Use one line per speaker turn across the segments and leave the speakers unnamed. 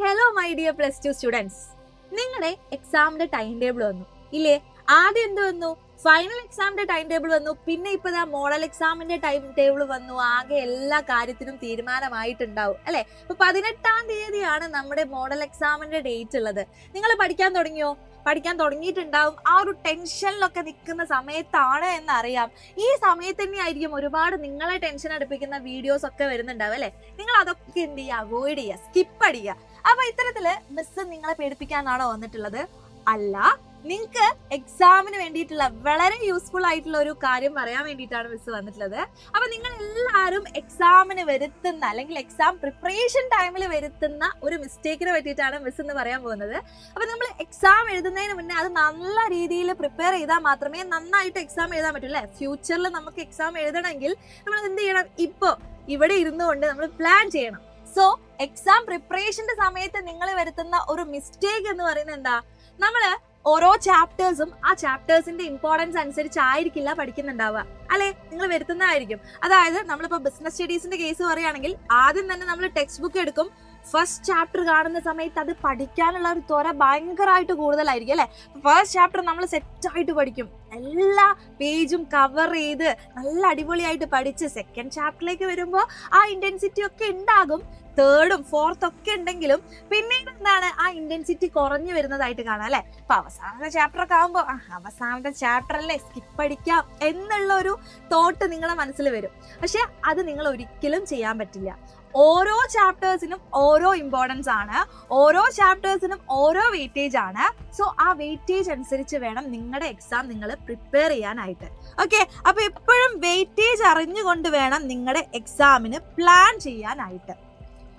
Hello my dear +2 students. നിങ്ങളുടെ എക്സാമിന്റെ time table വന്നു ഇല്ലേ? ആദ്യം എന്ത് വന്നു? ഫൈനൽ എക്സാമിന്റെ ടൈം ടേബിൾ വന്നു. പിന്നെ ഇപ്പൊ മോഡൽ എക്സാമിന്റെ ടൈം ടേബിൾ വന്നു. ആകെ എല്ലാ കാര്യത്തിനും തീരുമാനമായിട്ടുണ്ടാവും അല്ലെ? ഇപ്പൊ 18-ാം തീയതിയാണ് നമ്മുടെ മോഡൽ എക്സാമിന്റെ ഡേറ്റ് ഉള്ളത്. നിങ്ങൾ പഠിക്കാൻ തുടങ്ങിയോ? പഠിക്കാൻ തുടങ്ങിയിട്ടുണ്ടാവും. ആ ഒരു ടെൻഷനിലൊക്കെ നിൽക്കുന്ന സമയത്താണ് എന്നറിയാം. ഈ സമയത്ത് തന്നെയായിരിക്കും ഒരുപാട് നിങ്ങളെ ടെൻഷൻ അടുപ്പിക്കുന്ന വീഡിയോസ് ഒക്കെ വരുന്നുണ്ടാവും അല്ലെ? നിങ്ങൾ അതൊക്കെ എന്ത് ചെയ്യുക? അവോയ്ഡ് ചെയ്യുക, സ്കിപ്പ് അടിക്കുക. അപ്പൊ ഇത്തരത്തില് മിസ് നിങ്ങളെ പേടിപ്പിക്കാനാണോ വന്നിട്ടുള്ളത്? അല്ല, നിങ്ങൾക്ക് എക്സാമിന് വേണ്ടിയിട്ടുള്ള വളരെ യൂസ്ഫുൾ ആയിട്ടുള്ള ഒരു കാര്യം പറയാൻ വേണ്ടിയിട്ടാണ് മിസ് വന്നിട്ടുള്ളത്. അപ്പൊ നിങ്ങൾ എല്ലാവരും എക്സാമിന് വരുത്തുന്ന അല്ലെങ്കിൽ എക്സാം പ്രിപ്പറേഷൻ ടൈമിൽ വരുത്തുന്ന ഒരു മിസ്റ്റേക്കിനെ പറ്റിയിട്ടാണ് മിസ് എന്ന് പറയാൻ പോകുന്നത്. അപ്പൊ നമ്മൾ എക്സാം എഴുതുന്നതിന് മുന്നേ അത് നല്ല രീതിയിൽ പ്രിപ്പയർ ചെയ്താൽ മാത്രമേ നന്നായിട്ട് എക്സാം എഴുതാൻ പറ്റൂ അല്ലെ? ഫ്യൂച്ചറിൽ നമുക്ക് എക്സാം എഴുതണമെങ്കിൽ നമ്മൾ എന്ത് ചെയ്യണം? ഇപ്പോൾ ഇവിടെ ഇരുന്നുകൊണ്ട് നമ്മൾ പ്ലാൻ ചെയ്യണം. സോ എക്സാം പ്രിപ്പറേഷന്റെ സമയത്ത് നിങ്ങൾ വരുത്തുന്ന ഒരു മിസ്റ്റേക്ക് എന്ന് പറയുന്നത് എന്താ? നമ്മള് ഓരോ ചാപ്റ്റേഴ്സും ആ ചാപ്റ്റേഴ്സിന്റെ ഇമ്പോർട്ടൻസ് അനുസരിച്ചായിരിക്കില്ല പഠിക്കുന്നുണ്ടാവുക അല്ലെ? നിങ്ങൾ വരുത്തുന്നതായിരിക്കും. അതായത് നമ്മളിപ്പോ ബിസിനസ് സ്റ്റഡീസിന്റെ കേസ് പറയുകയാണെങ്കിൽ ആദ്യം തന്നെ നമ്മൾ ടെക്സ്റ്റ് ബുക്ക് എടുക്കും. ഫസ്റ്റ് ചാപ്റ്റർ കാണുന്ന സമയത്ത് അത് പഠിക്കാനുള്ള ഒരു ത്വര ഭയങ്കരമായിട്ട് കൂടുതലായിരിക്കും അല്ലെ? ഫസ്റ്റ് ചാപ്റ്റർ നമ്മൾ സെറ്റായിട്ട് പഠിക്കും, എല്ലാ പേജും കവർ ചെയ്ത് നല്ല അടിപൊളിയായിട്ട് പഠിച്ച് സെക്കൻഡ് ചാപ്റ്ററിലേക്ക് വരുമ്പോൾ ആ ഇന്റൻസിറ്റി ഒക്കെ ഉണ്ടാകും. തേർഡും ഫോർത്തും ഒക്കെ ഉണ്ടെങ്കിലും പിന്നീട് എന്താണ് ആ ഇന്റൻസിറ്റി കുറഞ്ഞു വരുന്നതായിട്ട് കാണാം അല്ലെ? അപ്പൊ അവസാനത്തെ ചാപ്റ്റർ ഒക്കെ ആകുമ്പോൾ അവസാനത്തെ ചാപ്റ്റർ അല്ലേ, സ്കിപ്പ് അടിക്കാം എന്നുള്ള ഒരു തോട്ട് നിങ്ങളുടെ മനസ്സിൽ വരും. പക്ഷെ അത് നിങ്ങൾ ഒരിക്കലും ചെയ്യാൻ പറ്റില്ല. ഓരോ ചാപ്റ്റേഴ്സിനും ഓരോ ഇമ്പോർട്ടൻസ് ആണ്, ഓരോ ചാപ്റ്റേഴ്സിനും ഓരോ വെയിറ്റേജ് ആണ്. സോ ആ വെയിറ്റേജ് അനുസരിച്ച് വേണം നിങ്ങളുടെ എക്സാം നിങ്ങൾ പ്രിപ്പയർ ചെയ്യാനായിട്ട്. ഓക്കെ, അപ്പൊ എപ്പോഴും വെയിറ്റേജ് അറിഞ്ഞുകൊണ്ട് വേണം നിങ്ങളുടെ എക്സാമിന് പ്ലാൻ ചെയ്യാനായിട്ട്.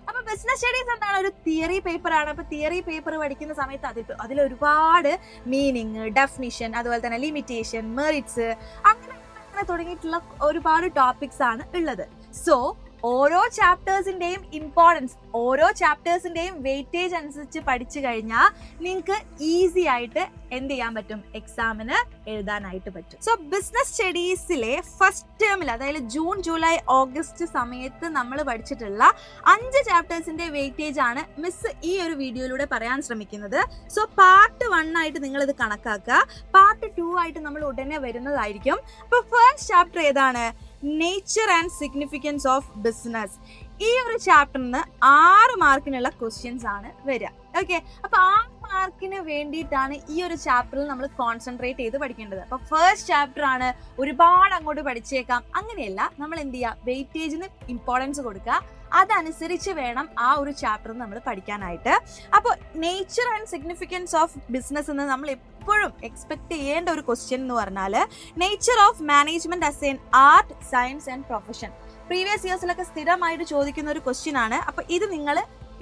അപ്പൊ ബിസിനസ് സ്റ്റഡീസ് എന്താണ്? ഒരു തിയറി പേപ്പർ ആണ്. അപ്പൊ തിയറി പേപ്പർ പഠിക്കുന്ന സമയത്ത് അതിൽ ഒരുപാട് മീനിങ്, ഡെഫിനിഷൻ, അതുപോലെ തന്നെ ലിമിറ്റേഷൻ, മെറിറ്റ്സ്, അങ്ങനെ തുടങ്ങിയിട്ടുള്ള ഒരുപാട് ടോപ്പിക്സ് ആണ് ഉള്ളത്. സോ ഓരോ ചാപ്റ്റേഴ്സിന്റെയും ഇമ്പോർട്ടൻസ്, ഓരോ ചാപ്റ്റേഴ്സിന്റെയും വെയിറ്റേജ് അനുസരിച്ച് പഠിച്ചു കഴിഞ്ഞാൽ നിങ്ങൾക്ക് ഈസി ആയിട്ട് എന്ത് ചെയ്യാൻ പറ്റും? എക്സാമിന് എഴുതാനായിട്ട് പറ്റും. സോ ബിസിനസ് സ്റ്റഡീസിലെ ഫസ്റ്റ് ടേമിൽ, അതായത് ജൂൺ, ജൂലൈ, ഓഗസ്റ്റ് സമയത്ത് നമ്മൾ പഠിച്ചിട്ടുള്ള 5 ചാപ്റ്റേഴ്സിന്റെ വെയിറ്റേജ് ആണ് മിസ് ഈ ഒരു വീഡിയോയിലൂടെ പറയാൻ ശ്രമിക്കുന്നത്. സോ പാർട്ട് 1 ആയിട്ട് നിങ്ങൾ ഇത് കണക്കാക്കുക. പാർട്ട് 2 ആയിട്ട് നമ്മൾ ഉടനെ വരുന്നതായിരിക്കും. അപ്പൊ ഫസ്റ്റ് ചാപ്റ്റർ ഏതാണ്? Nature and significance of business. ഈ ഒരു ചാപ്റ്ററിന് 6 മാർക്കിനുള്ള ക്വസ്റ്റ്യൻസ് ആണ് വരിക. ഓക്കെ, അപ്പൊ 6 മാർക്കിന് വേണ്ടിയിട്ടാണ് ഈ ഒരു ചാപ്റ്ററിൽ നമ്മൾ കോൺസെൻട്രേറ്റ് ചെയ്ത് പഠിക്കേണ്ടത്. അപ്പൊ ഫസ്റ്റ് ചാപ്റ്റർ ആണ്, ഒരുപാട് അങ്ങോട്ട് പഠിച്ചേക്കാം, അങ്ങനെയല്ല. നമ്മൾ എന്ത് ചെയ്യുക? വെയിറ്റേജിന് ഇമ്പോർട്ടൻസ് കൊടുക്കുക. അതനുസരിച്ച് വേണം ആ ഒരു ചാപ്റ്റർ നമ്മൾ പഠിക്കാനായിട്ട്. അപ്പോൾ nature and significance of business എന്ന് നമ്മൾ എപ്പോഴും എക്സ്പെക്ട് ചെയ്യേണ്ട ഒരു ക്വസ്റ്റ്യൻ എന്ന് പറഞ്ഞാൽ nature of management as an art, science and profession. Previous ഇയേഴ്സിലൊക്കെ സ്ഥിരമായിട്ട് ചോദിക്കുന്ന ഒരു ക്വസ്റ്റ്യൻ ആണ്. അപ്പൊ ഇത് നിങ്ങൾ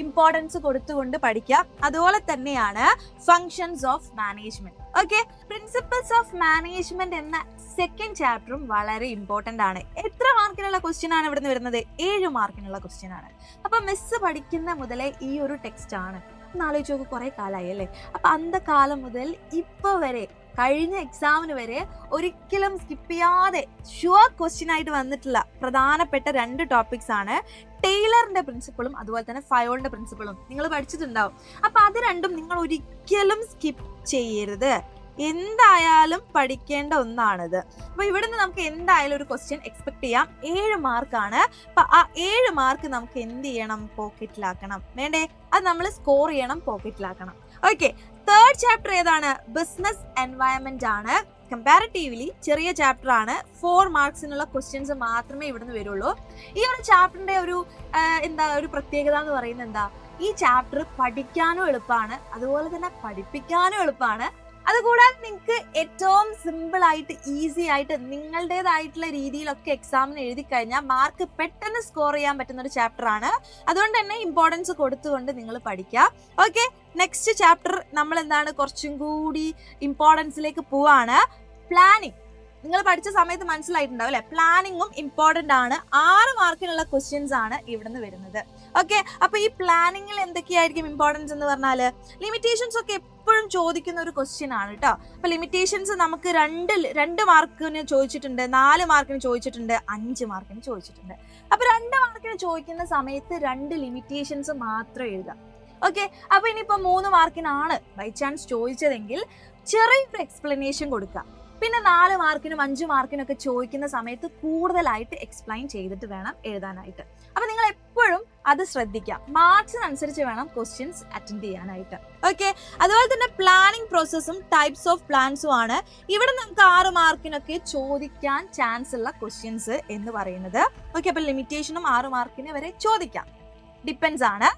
ഇമ്പോർട്ടൻസ് കൊടുത്തുകൊണ്ട് പഠിക്കാം. അതുപോലെ തന്നെയാണ് functions of management. Okay, principles of management എന്ന സെക്കൻഡ് ചാപ്റ്ററും വളരെ ഇമ്പോർട്ടന്റ് ആണ്. എത്ര മാർക്കിനുള്ള ക്വസ്റ്റ്യൻ ആണ് ഇവിടുന്ന് വരുന്നത്? 7 മാർക്കിനുള്ള ക്വസ്റ്റ്യൻ ആണ്. അപ്പൊ മിസ് പഠിക്കുന്ന മുതലേ ഈ ഒരു ടെക്സ്റ്റ് ആണ്. ആലോചിച്ച് നോക്ക്, കുറെ കാലമായി അല്ലേ? അപ്പൊ അന്തകാലം മുതൽ ഇപ്പൊ വരെ, കഴിഞ്ഞ എക്സാമിന് വരെ ഒരിക്കലും സ്കിപ്പ് ചെയ്യാതെ ഷുവർ ക്വസ്റ്റ്യൻ ആയിട്ട് വന്നിട്ടുള്ള പ്രധാനപ്പെട്ട 2 ടോപ്പിക്സ് ആണ് ടെയ്ലറിന്റെ പ്രിൻസിപ്പിളും അതുപോലെ തന്നെ ഫയോളിന്റെ പ്രിൻസിപ്പിളും. നിങ്ങൾ പഠിച്ചിട്ടുണ്ടാവും. അപ്പൊ അത് രണ്ടും നിങ്ങൾ ഒരിക്കലും സ്കിപ്പ് ചെയ്യരുത്. എന്തായാലും പഠിക്കേണ്ട ഒന്നാണിത്. അപ്പൊ ഇവിടുന്ന് നമുക്ക് എന്തായാലും ഒരു ക്വസ്റ്റ്യൻ എക്സ്പെക്ട് ചെയ്യാം. 7 മാർക്കാണ്. അപ്പൊ ആ 7 മാർക്ക് നമുക്ക് എന്ത് ചെയ്യണം? പോക്കറ്റിലാക്കണം. വേണ്ടേ? അത് നമ്മൾ സ്കോർ ചെയ്യണം, പോക്കറ്റിലാക്കണം. ഓക്കെ, തേർഡ് ചാപ്റ്റർ ഏതാണ്? ബിസിനസ് എൻവയൺമെന്റ് ആണ്. കമ്പാരിറ്റീവ്ലി ചെറിയ ചാപ്റ്റർ ആണ്. 4 മാർക്സിനുള്ള ക്വസ്റ്റ്യൻസ് മാത്രമേ ഇവിടുന്ന് വരുള്ളൂ. ഈ ഒരു ചാപ്റ്ററിന്റെ ഒരു പ്രത്യേകത എന്ന് പറയുന്നത് എന്താ? ഈ ചാപ്റ്റർ പഠിക്കാനും എളുപ്പമാണ്, അതുപോലെ തന്നെ പഠിപ്പിക്കാനും എളുപ്പമാണ്. അതുകൂടാതെ നിങ്ങൾക്ക് ഏറ്റവും സിമ്പിൾ ആയിട്ട്, ഈസി ആയിട്ട്, നിങ്ങളുടേതായിട്ടുള്ള രീതിയിലൊക്കെ എക്സാമിന് എഴുതി കഴിഞ്ഞാൽ മാർക്ക് പെട്ടെന്ന് സ്കോർ ചെയ്യാൻ പറ്റുന്ന ഒരു ചാപ്റ്റർ ആണ്. അതുകൊണ്ട് തന്നെ ഇമ്പോർട്ടൻസ് കൊടുത്തുകൊണ്ട് നിങ്ങൾ പഠിക്കുക. ഓക്കെ, നെക്സ്റ്റ് ചാപ്റ്റർ നമ്മൾ എന്താണ്? കുറച്ചും കൂടി ഇമ്പോർട്ടൻസിലേക്ക് പോവാണ്. പ്ലാനിങ്. നിങ്ങൾ പഠിച്ച സമയത്ത് മനസ്സിലായിട്ടുണ്ടാവും അല്ലെ? പ്ലാനിങ്ങും ഇമ്പോർട്ടന്റ് ആണ്. 6 മാർക്കിനുള്ള ക്വസ്റ്റ്യൻസ് ആണ് ഇവിടുന്ന് വരുന്നത്. ഓക്കെ, അപ്പൊ ഈ പ്ലാനിങ്ങിൽ എന്തൊക്കെയായിരിക്കും ഇമ്പോർട്ടൻസ് എന്ന് പറഞ്ഞാൽ ലിമിറ്റേഷൻസ് ഒക്കെ എപ്പോഴും ചോദിക്കുന്ന ഒരു ക്വസ്റ്റ്യൻ ആണ് കേട്ടോ. അപ്പൊ ലിമിറ്റേഷൻസ് നമുക്ക് 2 മാർക്കിന് ചോദിച്ചിട്ടുണ്ട്, 4 മാർക്കിന് ചോദിച്ചിട്ടുണ്ട്, 5 മാർക്കിന് ചോദിച്ചിട്ടുണ്ട്. അപ്പൊ 2 മാർക്കിന് ചോദിക്കുന്ന സമയത്ത് 2 ലിമിറ്റേഷൻസ് മാത്രം എഴുതാം. ഓക്കെ, അപ്പൊ ഇനിയിപ്പോ 3 മാർക്കിനാണ് ബൈ ചാൻസ് ചോദിച്ചതെങ്കിൽ ചെറിയൊരു എക്സ്പ്ലനേഷൻ കൊടുക്കുക. പിന്നെ 4 മാർക്കിനും 5 മാർക്കിനൊക്കെ ചോദിക്കുന്ന സമയത്ത് കൂടുതലായിട്ട് എക്സ്പ്ലെയിൻ ചെയ്തിട്ട് വേണം എഴുതാനായിട്ട്. അപ്പൊ നിങ്ങൾ എപ്പോഴും അത് ശ്രദ്ധിക്കാം. മാർക്സിനനുസരിച്ച് വേണം ക്വസ്റ്റ്യൻസ് അറ്റൻഡ് ചെയ്യാനായിട്ട്. ഓക്കെ, അതുപോലെ തന്നെ പ്ലാനിങ് പ്രോസസ്സും ടൈപ്സ് ഓഫ് പ്ലാൻസും ആണ് ഇവിടെ നമുക്ക് 6 മാർക്കിനൊക്കെ ചോദിക്കാൻ ചാൻസ് ഉള്ള ക്വസ്റ്റ്യൻസ് എന്ന് പറയുന്നത്. ഓക്കെ, അപ്പൊ ലിമിറ്റേഷനും 6 മാർക്കിന് വരെ ചോദിക്കാം, ഡിപ്പെൻസ് ആണ്.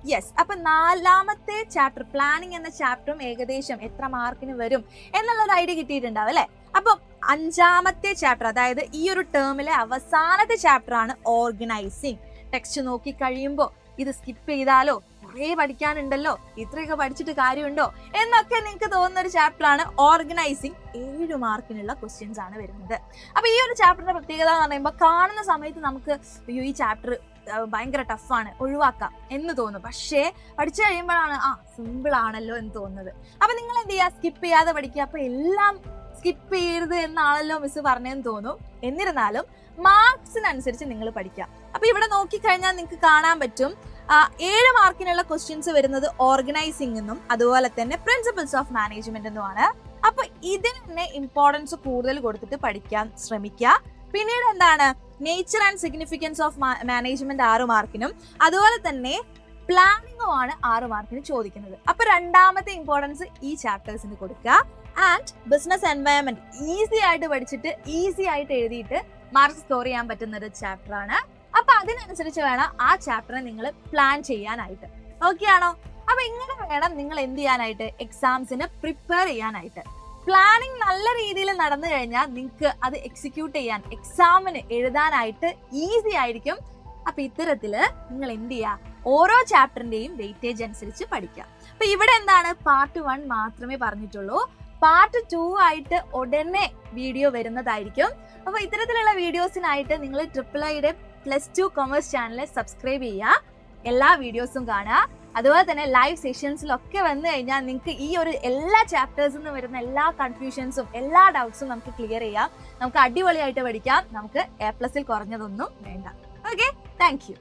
യെസ്, അപ്പൊ 4ാമത്തെ ചാപ്റ്റർ പ്ലാനിങ് എന്ന ചാപ്റ്ററും ഏകദേശം എത്ര മാർക്കിന് വരും എന്നുള്ളൊരു ഐഡിയ കിട്ടിയിട്ടുണ്ടാവും അല്ലെ. അപ്പൊ 5ാമത്തെ ചാപ്റ്റർ, അതായത് ഈ ഒരു ടേമിലെ അവസാനത്തെ ചാപ്റ്റർ ആണ് ഓർഗനൈസിങ്. ടെക്സ്റ്റ് നോക്കി കഴിയുമ്പോൾ ഇത് സ്കിപ്പ് ചെയ്താലോ, കുറേ പഠിക്കാനുണ്ടല്ലോ, ഇത്രയൊക്കെ പഠിച്ചിട്ട് കാര്യമുണ്ടോ എന്നൊക്കെ നിങ്ങൾക്ക് തോന്നുന്ന ഒരു ചാപ്റ്റർ ആണ് ഓർഗനൈസിങ്. 7 മാർക്കിനുള്ള ക്വസ്റ്റ്യൻസ് ആണ് വരുന്നത്. അപ്പൊ ഈ ഒരു ചാപ്റ്ററിന്റെ പ്രത്യേകത എന്ന് പറയുമ്പോൾ കാണുന്ന സമയത്ത് നമുക്ക് അയ്യോ ഈ ചാപ്റ്റർ ഭയങ്കര ടഫാണ്, ഒഴിവാക്കാം എന്ന് തോന്നും. പക്ഷേ പഠിച്ചു കഴിയുമ്പോഴാണ് സിമ്പിൾ ആണല്ലോ എന്ന് തോന്നുന്നത്. അപ്പൊ നിങ്ങൾ എന്ത് ചെയ്യുക, സ്കിപ്പ് ചെയ്യാതെ പഠിക്കുക. അപ്പൊ എല്ലാം സ്കിപ്പ് ചെയ്യരുത് എന്നാണല്ലോ മിസ് പറഞ്ഞതെന്ന് തോന്നും. എന്നിരുന്നാലും മാർക്സിനനുസരിച്ച് നിങ്ങൾ പഠിക്കാം. അപ്പൊ ഇവിടെ നോക്കിക്കഴിഞ്ഞാൽ നിങ്ങൾക്ക് കാണാൻ പറ്റും 7 മാർക്കിനുള്ള ക്വസ്റ്റ്യൻസ് വരുന്നത് ഓർഗനൈസിംഗ് എന്നും അതുപോലെ തന്നെ പ്രിൻസിപ്പിൾസ് ഓഫ് മാനേജ്മെന്റ് എന്നുമാണ്. അപ്പൊ ഇതിന് തന്നെ ഇമ്പോർട്ടൻസ് കൂടുതൽ കൊടുത്തിട്ട് പഠിക്കാൻ ശ്രമിക്കുക. പിന്നീട് എന്താണ്, nature and significance of management 6 മാർക്കിനും അതുപോലെ തന്നെ പ്ലാനിങ്ങുമാണ് 6 മാർക്കിന് ചോദിക്കുന്നത്. അപ്പൊ 2ാമത്തെ ഇമ്പോർട്ടൻസ് ഈ ചാപ്റ്റേഴ്സിന് കൊടുക്കുക. ആൻഡ് ബിസിനസ് എൻവയൺമെന്റ് ഈസി ആയിട്ട് പഠിച്ചിട്ട് ഈസി ആയിട്ട് എഴുതിയിട്ട് മാർക്ക് സ്കോർ ചെയ്യാൻ പറ്റുന്ന ഒരു ചാപ്റ്റർ ആണ്. അപ്പൊ അതിനനുസരിച്ച് വേണം ആ ചാപ്റ്ററെ നിങ്ങൾ പ്ലാൻ ചെയ്യാനായിട്ട്. ഓക്കെ ആണോ? അപ്പൊ ഇങ്ങനെ വേണം നിങ്ങൾ എന്ത് ചെയ്യാനായിട്ട്, എക്സാംസിന് പ്രിപ്പയർ ചെയ്യാനായിട്ട്. പ്ലാനിങ് നല്ല രീതിയിൽ നടന്നു കഴിഞ്ഞാൽ നിങ്ങൾക്ക് അത് എക്സിക്യൂട്ട് ചെയ്യാൻ, എക്സാമിന് എഴുതാനായിട്ട് ഈസി ആയിരിക്കും. അപ്പൊ ഇത്തരത്തില് നിങ്ങൾ എന്ത് ചെയ്യുക, ഓരോ ചാപ്റ്ററിന്റെയും വെയിറ്റേജ് അനുസരിച്ച് പഠിക്കാം. അപ്പൊ ഇവിടെ എന്താണ്, പാർട്ട് 1 മാത്രമേ പറഞ്ഞിട്ടുള്ളൂ. പാർട്ട് 2 ആയിട്ട് ഉടനെ വീഡിയോ വരുന്നതായിരിക്കും. അപ്പൊ ഇത്തരത്തിലുള്ള വീഡിയോസിനായിട്ട് നിങ്ങൾ IIIയുടെ +2 കൊമേഴ്സ് ചാനൽ സബ്സ്ക്രൈബ് ചെയ്യുക, എല്ലാ വീഡിയോസും കാണുക. അതുപോലെ തന്നെ ലൈവ് സെഷൻസിലൊക്കെ വന്നു കഴിഞ്ഞാൽ നിങ്ങൾക്ക് ഈ ഒരു എല്ലാ ചാപ്റ്റേഴ്സിൽ നിന്ന് വരുന്ന എല്ലാ കൺഫ്യൂഷൻസും എല്ലാ ഡൗട്ട്സും നമുക്ക് ക്ലിയർ ചെയ്യാം. നമുക്ക് അടിപൊളിയായിട്ട് പഠിക്കാം. നമുക്ക് A+ൽ കുറഞ്ഞതൊന്നും വേണ്ട. Okay, thank you.